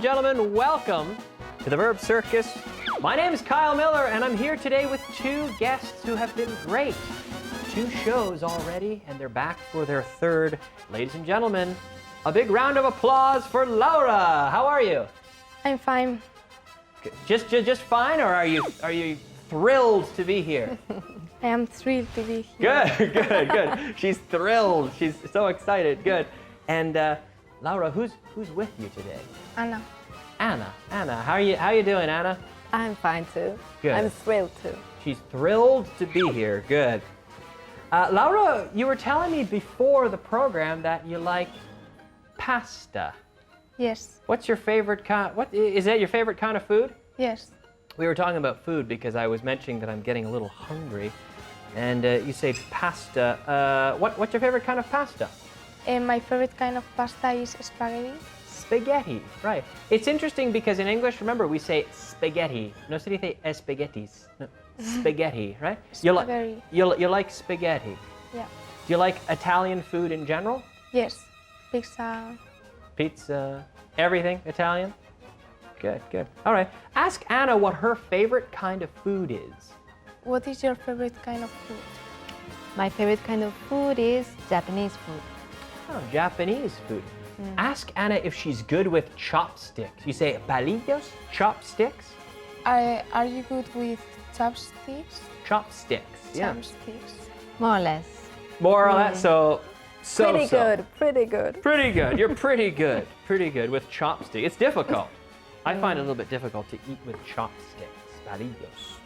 and gentlemen, welcome to the Verb Circus. My name is Kyle Miller, and I'm here today with two guests who have been great. 2 shows already, and they're back for their 3rd. Ladies and gentlemen, a big round of applause for Laura. How are you? I'm fine. Just fine, or are you thrilled to be here? I am thrilled to be here. Good. She's thrilled. She's so excited. Good. And Laura, who's with you today? Anna. Anna, how are you doing, Anna? I'm fine too. Good. I'm thrilled too. She's thrilled to be here. Good. Laura, you were telling me before the program that you like pasta. Yes. What's your favorite kind? What is that? Your favorite kind of food? Yes. We were talking about food because I was mentioning that I'm getting a little hungry, and you say pasta. What's your favorite kind of pasta? My favorite kind of pasta is spaghetti. Spaghetti, right. It's interesting because in English, remember, we say spaghetti. No se dice espaguetis. No, spaghetti, right? Spaghetti. You like spaghetti. Yeah. Do you like Italian food in general? Yes. Pizza. Pizza, everything Italian? Good. All right. Ask Anna what her favorite kind of food is. What is your favorite kind of food? My favorite kind of food is Japanese food. Oh, Japanese food. Ask Anna if she's good with chopsticks. You say palillos, chopsticks? Are you good with chopsticks? Chopsticks, yeah. Chopsticks. More or less. More or less, so. Pretty good. Pretty good. You're pretty good. Pretty good with chopsticks. It's difficult. I find it a little bit difficult to eat with chopsticks. Palillos.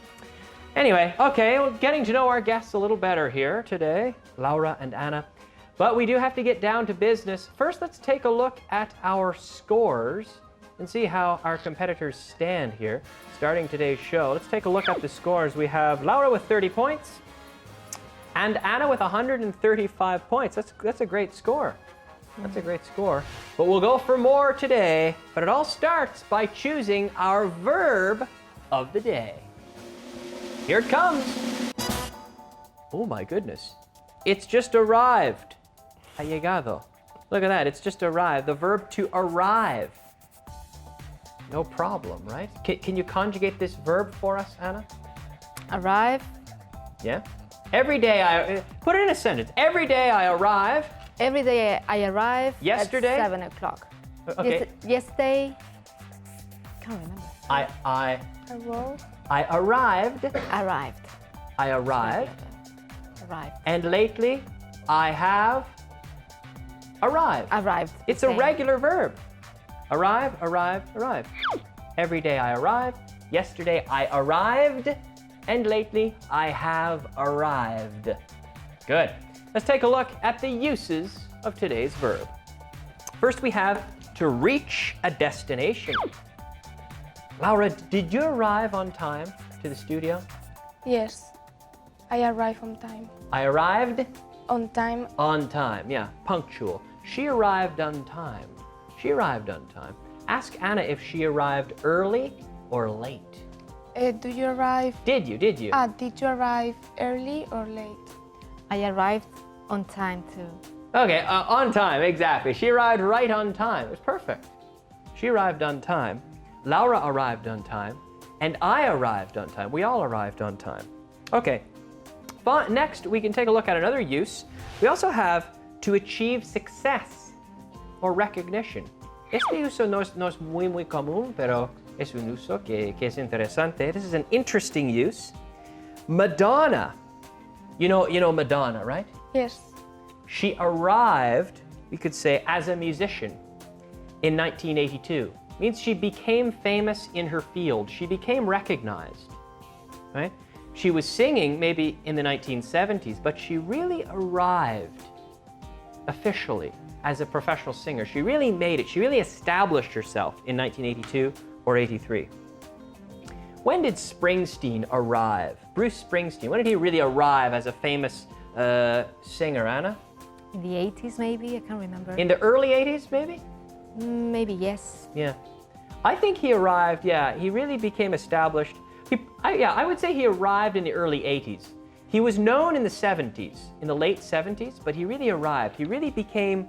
Anyway, okay, well, getting to know our guests a little better here today, Laura and Anna. But we do have to get down to business. First, let's take a look at our scores and see how our competitors stand here. Starting today's show, let's take a look at the scores. We have Laura with 30 points and Anna with 135 points. That's a great score. That's a great score. But we'll go for more today. But it all starts by choosing our verb of the day. Here it comes. Oh my goodness. It's just arrived. Ha llegado. Look at that, it's just arrived. The verb to arrive. No problem, right? Can you conjugate this verb for us, Anna? Arrive. Yeah? Every day put it in a sentence. Every day I arrive. Every day I arrive Yesterday? at 7 o'clock. Okay. Yesterday. Can't remember. I Arrived. arrived. Arrived. I arrived. Arrived. And lately, I have arrived. Arrived. It's a regular verb. Arrive. Every day I arrive. Yesterday I arrived. And lately I have arrived. Good. Let's take a look at the uses of today's verb. First, we have to reach a destination. Laura, did you arrive on time to the studio? Yes. I arrive on time. I arrived On time. on time, yeah, punctual. She arrived on time. She arrived on time. Ask Anna if she arrived early or late. Do you arrive? Did you? Did you arrive early or late? I arrived on time too. Okay, on time, exactly. She arrived right on time. It was perfect. She arrived on time. Laura arrived on time. And I arrived on time. We all arrived on time. Okay. But next, we can take a look at another use. We also have to achieve success or recognition. Este uso no es muy común, pero es un uso que es interesante. This is an interesting use. Madonna. You know Madonna, right? Yes. She arrived, we could say, as a musician in 1982. Means she became famous in her field. She became recognized, right? She was singing maybe in the 1970s, but she really arrived officially as a professional singer. She really made it. She really established herself in 1982 or 83. When did Springsteen arrive? Bruce Springsteen, when did he really arrive as a famous singer, Anna? In the 80s maybe, I can't remember. In the early 80s, maybe? Maybe yes. Yeah. I think he arrived, he really became established. I would say he arrived in the early 80s. He was known in the 70s, in the late 70s, but he really arrived. He really became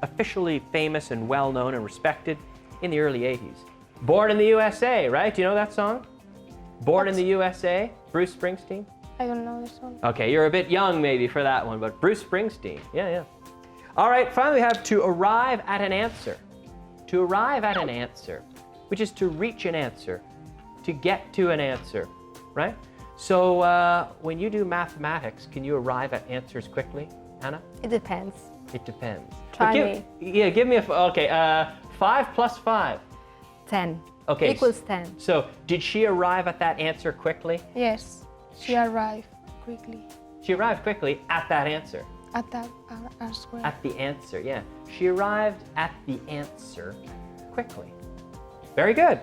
officially famous and well-known and respected in the early 80s. Born in the USA, right? Do you know that song? Born in the USA, Bruce Springsteen. I don't know the song. Okay, you're a bit young maybe for that one, but Bruce Springsteen. Yeah. All right, finally we have to arrive at an answer. To arrive at an answer, which is to reach an answer, to get to an answer, right? So when you do mathematics, can you arrive at answers quickly, Anna? It depends. It depends. Try But give me okay, 5 plus 5. 10. Okay. Equals 10. So did she arrive at that answer quickly? Yes, she arrived quickly She arrived quickly at that answer. at that as well. At the answer, yeah. She arrived at the answer quickly. Very good.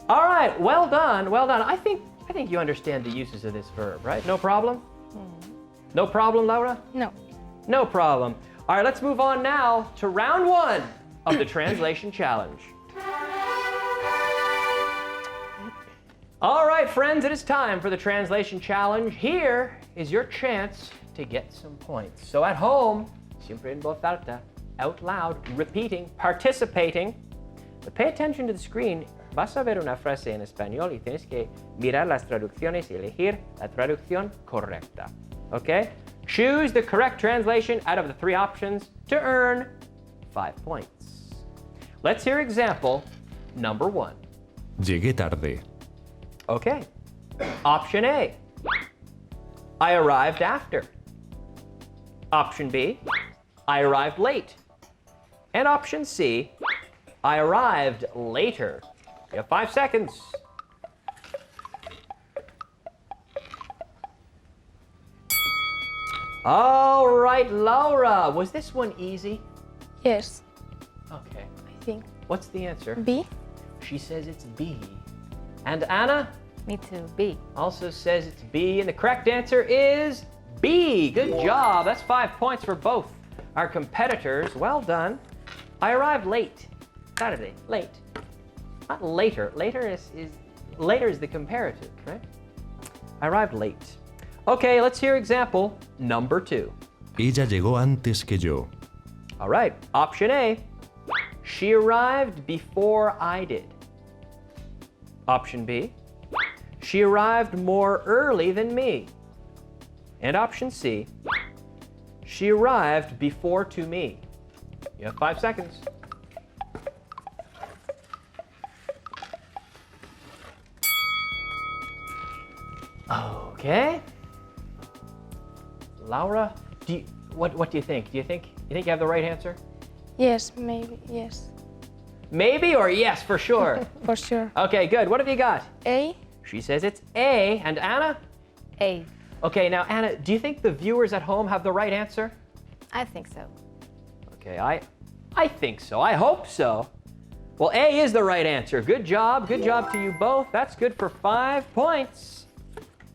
All right, well done, well done. I think you understand the uses of this verb, right? No problem? No problem, Laura? No. No problem. All right, let's move on now to round 1 of the translation challenge. All right, friends, it is time for the translation challenge. Here is your chance to get some points. So at home, siempre en voz alta, out loud, repeating, participating. But pay attention to the screen. Vas a ver una frase en español y tienes que mirar las traducciones y elegir la traducción correcta. Okay? Choose the correct translation out of the 3 options to earn 5 points. Let's hear example number 1. Llegué tarde. Okay. Option A. I arrived after. Option B. I arrived late. And option C. I arrived later. You have 5 seconds. All right, Laura. Was this one easy? Yes, Okay. I think. What's the answer? B. She says it's B. And Anna Me too. B. also says it's B. And the correct answer is B. Good job. That's 5 points for both our competitors. Well done. I arrived late. Saturday. Late. Not later. Later is the comparative, right? I arrived late. Okay, let's hear example number 2. Ella llegó antes que yo. All right, option A. She arrived before I did. Option B. She arrived more early than me. And option C. She arrived before to me. You have 5 seconds. Okay. Laura, what do you think? You think you have the right answer? Yes, maybe. Yes, Maybe or yes for sure? for sure. Okay, good. What have you got? A. She says it's A. And Anna? A. Okay, now Anna, do you think the viewers at home have the right answer? I think so. Okay, I think so. I hope so. Well, A is the right answer. Good job. Good job to you both. That's good for 5 points.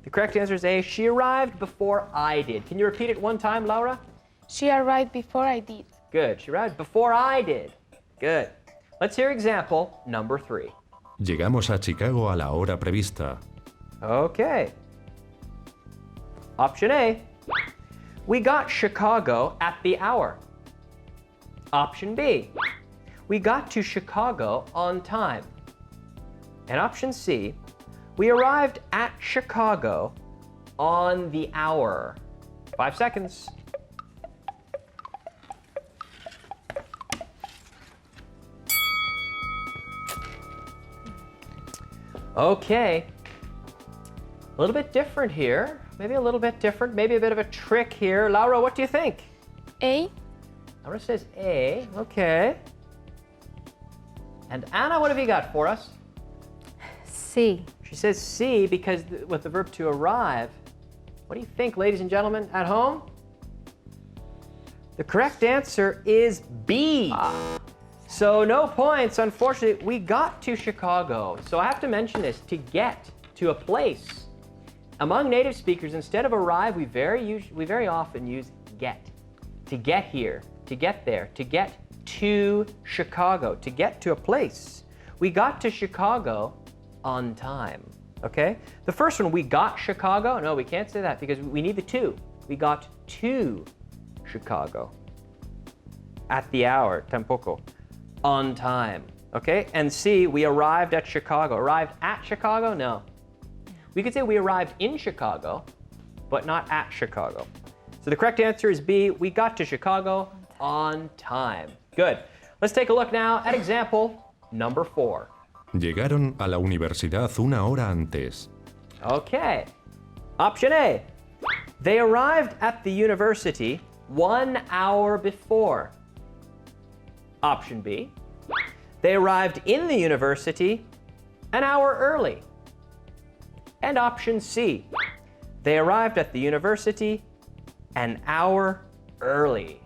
The correct answer is A. She arrived before I did. Can you repeat it one time, Laura? She arrived before I did. Good. She arrived before I did. Good. Let's hear example number 3. Llegamos a Chicago a la hora prevista. Okay. Option A. We got Chicago at the hour. Option B. We got to Chicago on time. And option C. We arrived at Chicago on the hour. 5 seconds. Okay. A little bit different here. Maybe a little bit different. Maybe a bit of a trick here. Laura, what do you think? A. Laura says A. Okay. And Anna, what have you got for us? C. She says C because with the verb to arrive. What do you think, ladies and gentlemen at home? The correct answer is B. So no points, unfortunately. We got to Chicago. So I have to mention this, to get to a place. Among native speakers, instead of arrive, we very often use get. To get here, to get there, to get to Chicago, to get to a place. We got to Chicago on time, okay? The first one, we got Chicago. No, we can't say that because we need the to. We got to Chicago. At the hour, tampoco. On time, Okay, and C, we arrived at Chicago. Arrived at Chicago? No. We could say we arrived in Chicago, but not at Chicago. So the correct answer is B, we got to Chicago on time. Good. Let's take a look now at example number 4. Llegaron a la universidad una hora antes. Okay. Option A. They arrived at the university 1 hour before. Option B. They arrived in the university an hour early. And option C. They arrived at the university an hour early.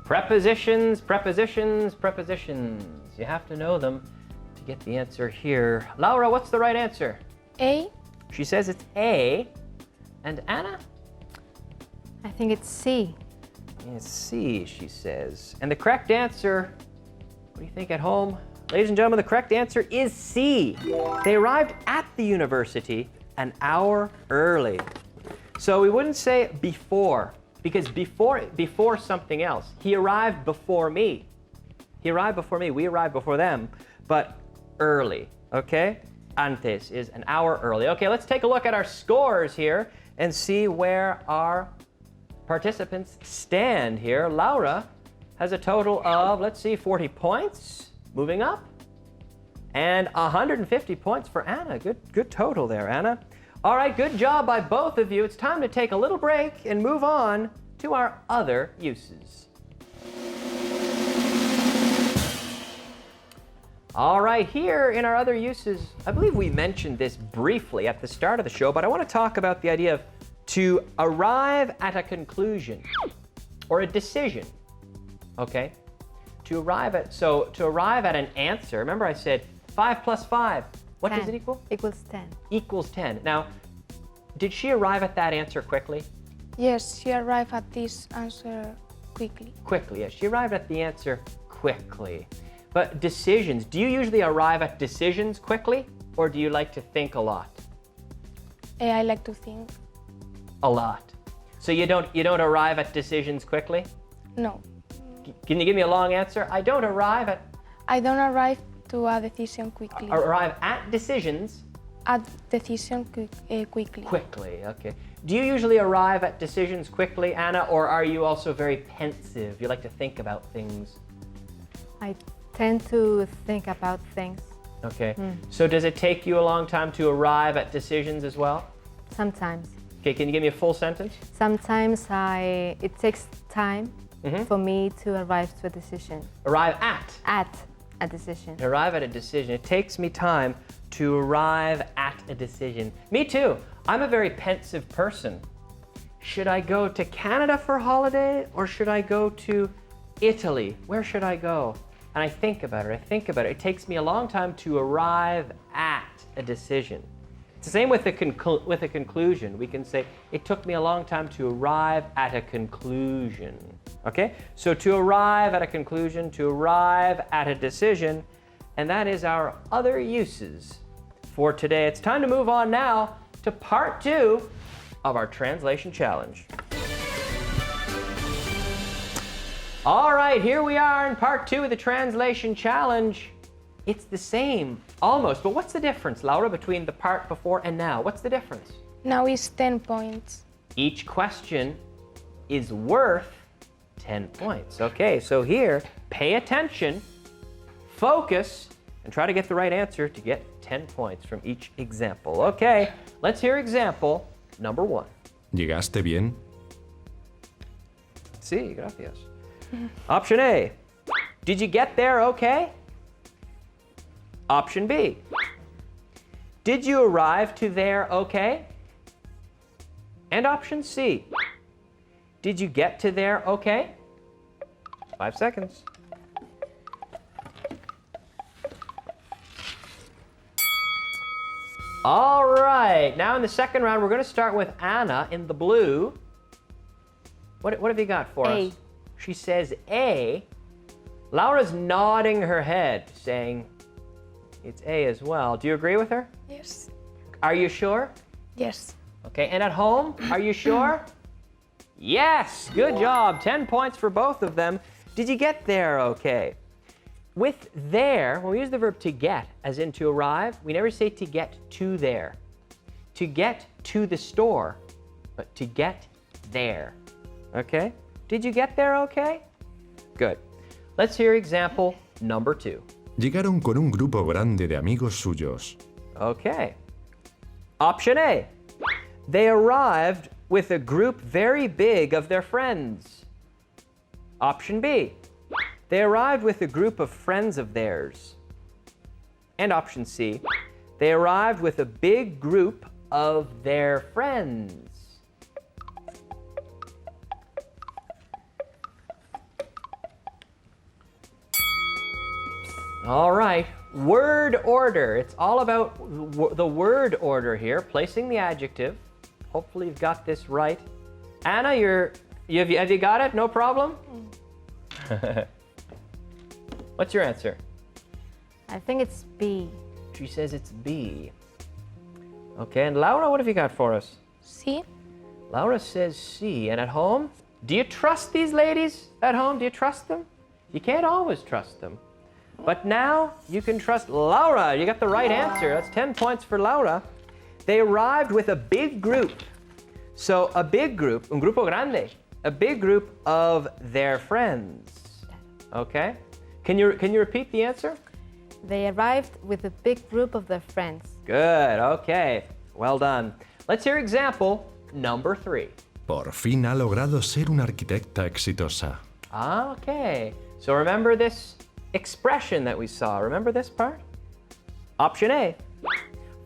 Prepositions, prepositions, prepositions. You have to know them to get the answer here. Laura, what's the right answer? A. She says it's A. And Anna? I think it's C. It's C, she says. And the correct answer, what do you think at home? Ladies and gentlemen, the correct answer is C. They arrived at the university an hour early. So we wouldn't say before, because before something else. He arrived before me. He arrived before me. We arrived before them, but early, okay? Antes is an hour early. Okay, let's take a look at our scores here and see where our participants stand here. Laura has a total of, let's see, 40 points, moving up, and 150 points for Anna. Good total there, Anna. All right, good job by both of you. It's time to take a little break and move on to our other uses. All right, here in our other uses, I believe we mentioned this briefly at the start of the show, but I want to talk about the idea of to arrive at a conclusion or a decision, okay? To arrive at an answer, remember I said 5 plus 5, what 10. does it equal? Equals 10. Equals 10. Now, did she arrive at that answer quickly? Yes, she arrived at this answer quickly. Quickly, yes. She arrived at the answer quickly. But decisions, do you usually arrive at decisions quickly, or do you like to think a lot? I like to think. A lot. So you don't arrive at decisions quickly? No, Can you give me a long answer? I don't arrive arrive to a decision quickly. arrive at decisions At decision quickly. quickly. Okay. Do you usually arrive at decisions quickly, Anna, or are you also very pensive? You like to think about things? I tend to think about things. Okay. So does it take you a long time to arrive at decisions as well? Sometimes. Okay, can you give me a full sentence? Sometimes it takes time for me to arrive to a decision. Arrive at. At a decision. Arrive at a decision. It takes me time to arrive at a decision. Me too. I'm a very pensive person. Should I go to Canada for a holiday or should I go to Italy? Where should I go? And I think about it. It takes me a long time to arrive at a decision. It's the same with a conclusion. We can say, it took me a long time to arrive at a conclusion. Okay? So to arrive at a conclusion, to arrive at a decision, and that is our other uses for today. It's time to move on now to part 2 of our translation challenge. All right, here we are in part 2 of the translation challenge. It's the same, almost, but what's the difference, Laura, between the part before and now? What's the difference? Now it's 10 points. Each question is worth 10 points. Okay, so here, pay attention, focus, and try to get the right answer to get 10 points from each example. Okay, let's hear example number 1. ¿Llegaste bien? Sí, gracias. Option A, did you get there okay? Option B, did you arrive to there okay? And option C, did you get to there okay? 5 seconds. All right, now in the second round, we're going to start with Anna in the blue. What have you got for A. us? She says A. Laura's nodding her head, saying it's A as well. Do you agree with her? Yes. Are you sure? Yes. Okay, and at home, are you sure? Yes, good job. 10 points for both of them. Did you get there okay? With there, when we use the verb to get, as in to arrive, we never say to get to there. To get to the store, but to get there. Okay? Did you get there okay? Good. Let's hear example number 2. Llegaron con un grupo grande de amigos suyos. Okay. Option A. They arrived with a group very big of their friends. Option B. They arrived with a group of friends of theirs. And option C. They arrived with a big group of their friends. All right, word order. It's all about the word order here, placing the adjective. Hopefully you've got this right. Anna, have you got it? No problem? What's your answer? I think it's B. She says it's B. Okay, and Laura, what have you got for us? C. Laura says C. And at home? Do you trust these ladies at home? Do you trust them? You can't always trust them. But now you can trust Laura. You got the right answer. That's 10 points for Laura. They arrived with a big group. So a big group, un grupo grande, a big group of their friends. Okay? Can you repeat the answer? They arrived with a big group of their friends. Good. Okay. Well done. Let's hear example number 3. Por fin ha logrado ser una arquitecta exitosa. Okay. So remember this expression that we saw. Remember this part? Option A.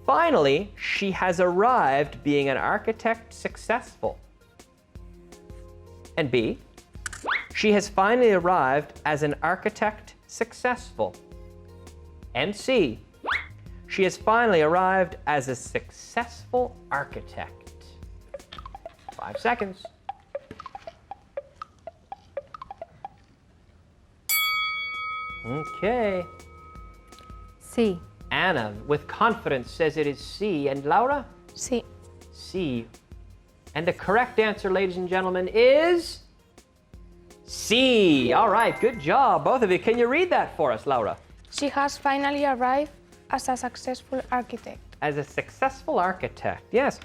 Finally, she has arrived being an architect successful. And B. She has finally arrived as an architect successful. And C. She has finally arrived as a successful architect. 5 seconds. Okay. C. Anna, with confidence, says it is C. And Laura? C. C. And the correct answer, ladies and gentlemen, is C. All right, good job, both of you. Can you read that for us, Laura? She has finally arrived as a successful architect. As a successful architect, yes.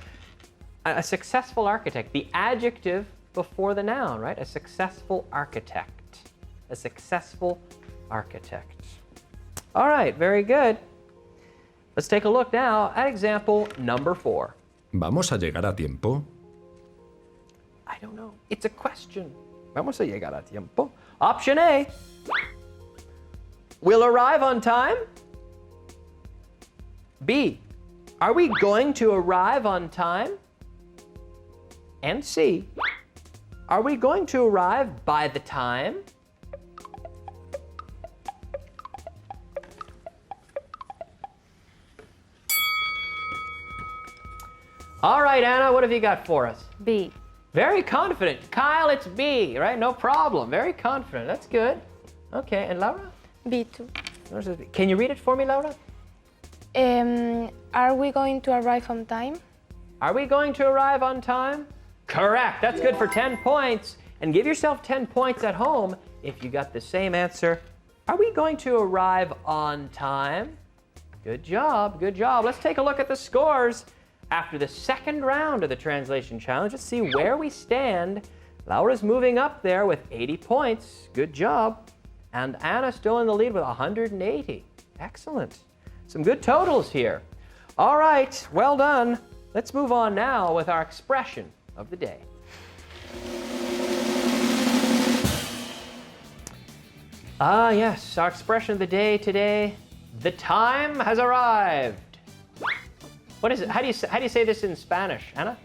A successful architect, the adjective before the noun, right? A successful architect. A successful architect. All right, very good. Let's take a look now at example number 4. ¿Vamos a llegar a tiempo? I don't know. It's a question. Vamos a llegar a tiempo. Option A. We'll arrive on time. B. Are we going to arrive on time? And C. Are we going to arrive by the time? All right, Anna, what have you got for us? B. Very confident. Kyle, it's B, right? No problem. Very confident. That's good. Okay, and Laura? B2. Can you read it for me, Laura? Are we going to arrive on time? Are we going to arrive on time? Correct. That's good for 10 points. And give yourself 10 points at home if you got the same answer. Are we going to arrive on time? Good job. Good job. Let's take a look at the scores. After the second round of the translation challenge, let's see where we stand. Laura's moving up there with 80 points. Good job. And Anna's still in the lead with 180. Excellent. Some good totals here. All right, well done. Let's move on now with our expression of the day. Ah, yes, our expression of the day today. The time has arrived. What is it? How do you say this in Spanish, Anna?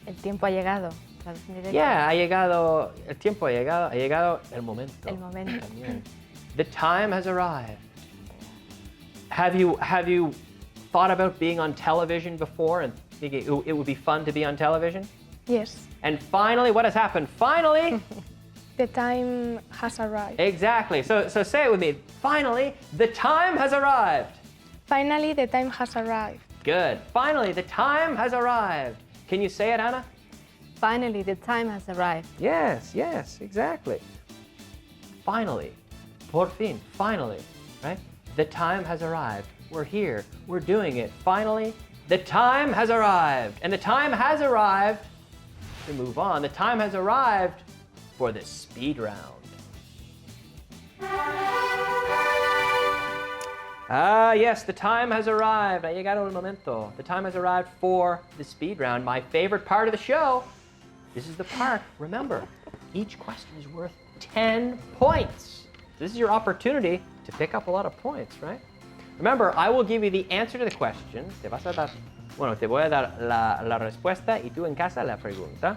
El tiempo ha llegado. Traducción directa. Yeah, ha llegado, el tiempo ha llegado el momento. El momento. También. The time has arrived. Have you thought about being on television before and thinking it would be fun to be on television? Yes. And finally, what has happened? Finally, The time has arrived. exactly. So say it with me. Finally, the time has arrived. Finally, the time has arrived. Good. Finally, the time has arrived. Can you say it, Anna? Finally, the time has arrived. Yes, yes, exactly. Finally, por fin, finally, right? The time has arrived. We're here. We're doing it. Finally, the time has arrived. And the time has arrived, to move on, the time has arrived for the speed round. Ah, yes, the time has arrived. Ha llegado el momento. The time has arrived for the speed round, my favorite part of the show. This is the part, remember, each question is worth 10 points. This is your opportunity to pick up a lot of points, right? Remember, I will give you the answer to the question. Te voy a dar la respuesta y tú en casa la pregunta.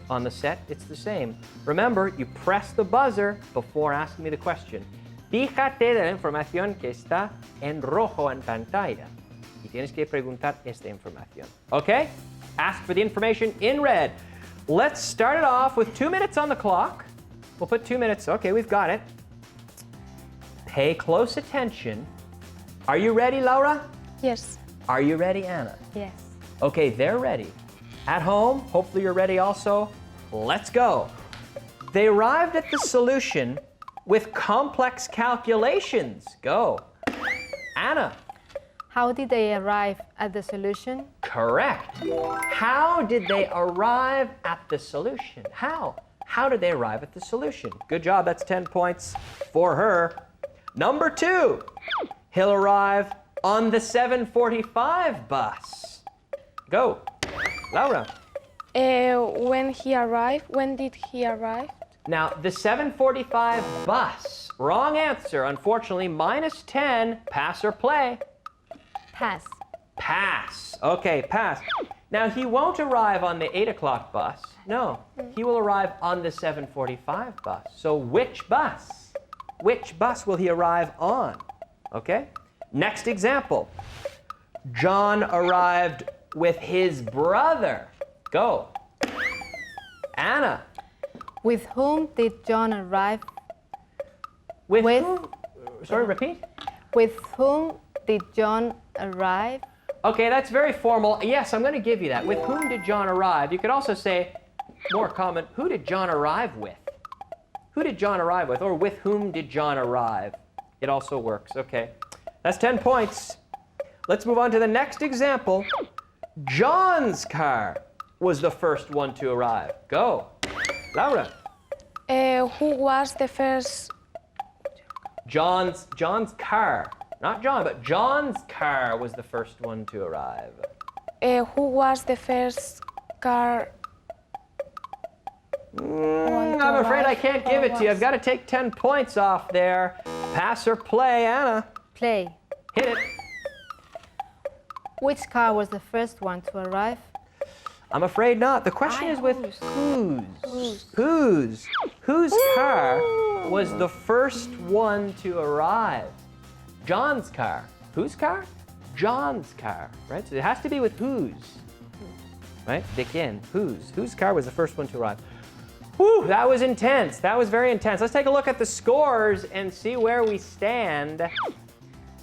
On the set, it's the same. Remember, you press the buzzer before asking me the question. Fíjate de la información que está en rojo en pantalla. Y tienes que preguntar esta información. Okay? Ask for the information in red. Let's start it off with 2 minutes on the clock. We'll put 2 minutes. Okay, we've got it. Pay close attention. Are you ready, Laura? Yes. Are you ready, Anna? Yes. Okay, they're ready. At home, hopefully you're ready also. Let's go. They arrived at the solution with complex calculations. Go. Anna. How did they arrive at the solution? Correct. How did they arrive at the solution? How? How did they arrive at the solution? Good job, that's 10 points for her. Number 2, he'll arrive on the 7:45 bus. Go. Laura. When did he arrive? Now, the 7:45 bus. Wrong answer, unfortunately. Minus 10. Pass or play? Pass. Pass. Okay, pass. Now, he won't arrive on the 8 o'clock bus. No, he will arrive on the 7:45 bus. So which bus? Which bus will he arrive on? Okay? Next example. John arrived with his brother. Go. Anna. With whom did John arrive? With With- whom? Sorry, repeat? With whom did John arrive? Okay, that's very formal. Yes, I'm going to give you that. With whom did John arrive? You could also say, more common, who did John arrive with? Who did John arrive with? Or with whom did John arrive? It also works. Okay, that's 10 points. Let's move on to the next example. John's car was the first one to arrive. Go. Laura. Who was the first? John's car. Not John, but John's car was the first one to arrive. Who was the first car? I'm afraid I can't give it to you. I've got to take 10 points off there. Pass or play, Anna? Play. Hit it. Which car was the first one to arrive? I'm afraid not. The question is with whose. Whose car was the first one to arrive? John's car. Whose car? John's car, right? So it has to be with whose, right? De quién? Whose? Whose car was the first one to arrive? Whew, that was intense. That was very intense. Let's take a look at the scores and see where we stand.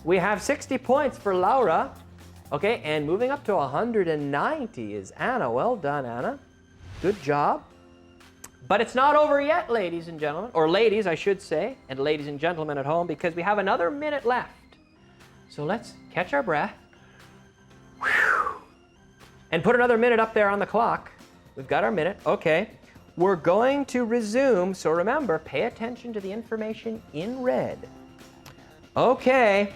We have 60 points for Laura. Okay, and moving up to 190 is Anna. Well done, Anna. Good job. But it's not over yet, ladies and gentlemen. Or ladies, I should say, and ladies and gentlemen at home, because we have another minute left. So let's catch our breath. Whew. And put another minute up there on the clock. We've got our minute. Okay. We're going to resume. So remember, pay attention to the information in red. Okay.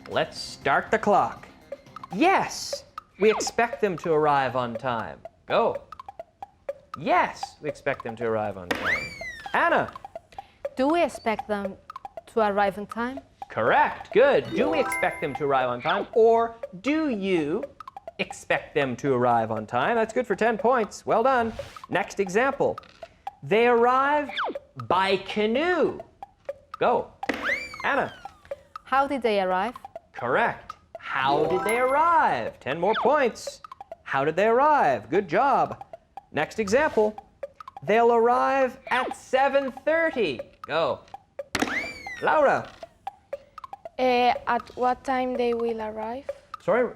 Let's start the clock. Yes, we expect them to arrive on time. Go. Yes, we expect them to arrive on time. Anna. Do we expect them to arrive on time? Correct. Good. Do we expect them to arrive on time? Or do you expect them to arrive on time? That's good for 10 points. Well done. Next example. They arrived by canoe. Go. Anna. How did they arrive? Correct. How did they arrive? 10 more points. How did they arrive? Good job. Next example. They'll arrive at 7:30. Go. Laura. At what time they will arrive? Sorry?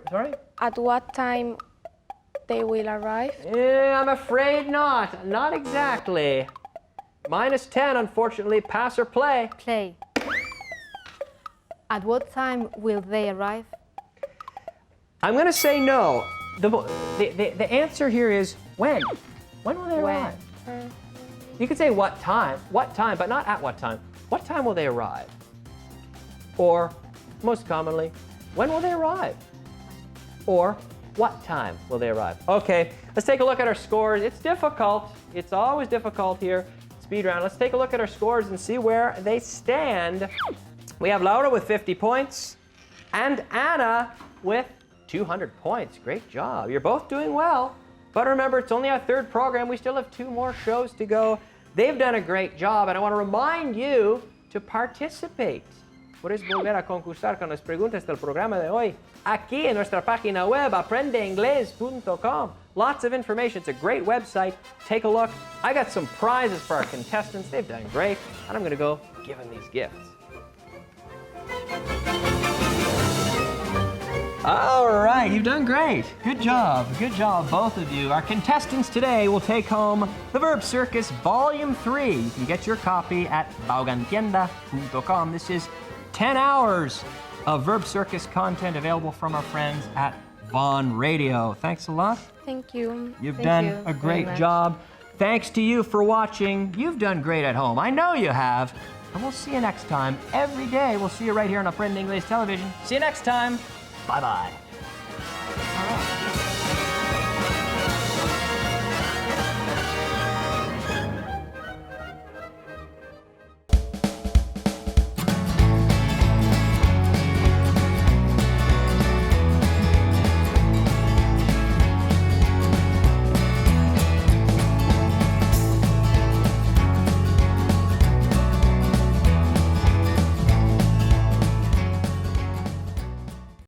At what time they will arrive? I'm afraid not. Not exactly. -10, unfortunately. Pass or play? Play. At what time will they arrive? I'm going to say no. The answer here is when. When will they When. arrive? You could say what time, but not at what time. What time will they arrive? Or, most commonly, when will they arrive? Or, what time will they arrive? Okay, let's take a look at our scores. It's difficult. It's always difficult here. Speed round. Let's take a look at our scores and see where they stand. We have Laura with 50 points and Anna with 200 points. Great job. You're both doing well. But remember, it's only our third program. We still have 2 more shows to go. They've done a great job, and I want to remind you to participate. Puedes volver a concursar con las preguntas del programa de hoy aquí en nuestra página web aprendeinglés.com. Lots of information. It's a great website. Take a look. I got some prizes for our contestants. They've done great, and I'm going to go give them these gifts. All right, you've done great. Good job, both of you. Our contestants today will take home the Verb Circus Volume 3. You can get your copy at baugantienda.com. This is 10 hours of Verb Circus content available from our friends at Vaughn Radio. Thanks a lot. Thank you. You've Thank done you a very great much. job. Thanks to you for watching. You've done great at home. I know you have. And we'll see you next time. Every day, we'll see you right here on Aprende Inglés Television. See you next time. Bye-bye.